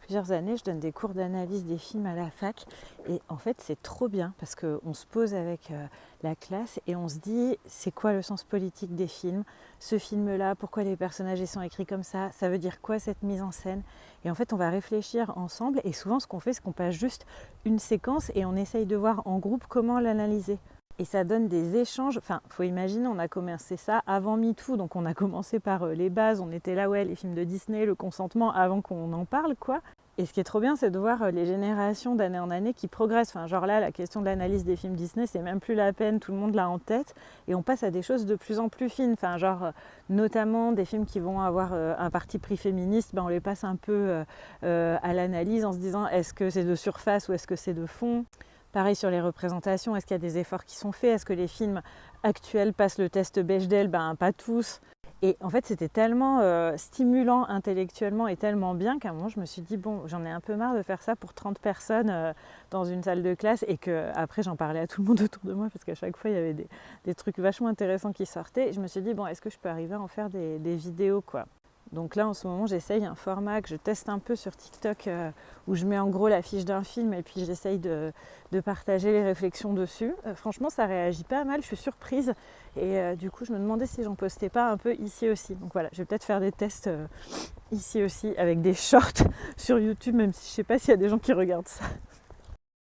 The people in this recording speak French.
plusieurs années, je donne des cours d'analyse des films à la fac. Et en fait, c'est trop bien parce qu'on se pose avec la classe et on se dit, c'est quoi le sens politique des films? Ce film-là, pourquoi les personnages sont écrits comme ça? Ça veut dire quoi cette mise en scène? Et en fait, on va réfléchir ensemble. Et souvent, ce qu'on fait, c'est qu'on passe juste une séquence et on essaye de voir en groupe comment l'analyser. Et ça donne des échanges, enfin, faut imaginer, on a commencé ça avant MeToo, donc on a commencé par les bases, on était là, ouais, les films de Disney, le consentement, avant qu'on en parle, quoi. Et ce qui est trop bien, c'est de voir les générations d'année en année qui progressent. Enfin, genre là, la question de l'analyse des films Disney, c'est même plus la peine, tout le monde l'a en tête. Et on passe à des choses de plus en plus fines. Enfin, genre, notamment des films qui vont avoir un parti pris féministe, ben, on les passe un peu à l'analyse en se disant, est-ce que c'est de surface ou est-ce que c'est de fond? Pareil sur les représentations, est-ce qu'il y a des efforts qui sont faits? Est-ce que les films actuels passent le test Bechdel? Ben, pas tous. Et en fait, c'était tellement stimulant intellectuellement et tellement bien qu'à un moment, je me suis dit, bon, j'en ai un peu marre de faire ça pour 30 personnes dans une salle de classe. Et que après, j'en parlais à tout le monde autour de moi parce qu'à chaque fois, il y avait des trucs vachement intéressants qui sortaient. Et je me suis dit, bon, est-ce que je peux arriver à en faire des vidéos, quoi? Donc là, en ce moment, j'essaye un format que je teste un peu sur TikTok où je mets en gros la fiche d'un film et puis j'essaye de partager les réflexions dessus. Franchement, ça réagit pas mal, je suis surprise. Et du coup, je me demandais si j'en postais pas un peu ici aussi. Donc voilà, je vais peut-être faire des tests ici aussi avec des shorts sur YouTube, même si je sais pas s'il y a des gens qui regardent ça.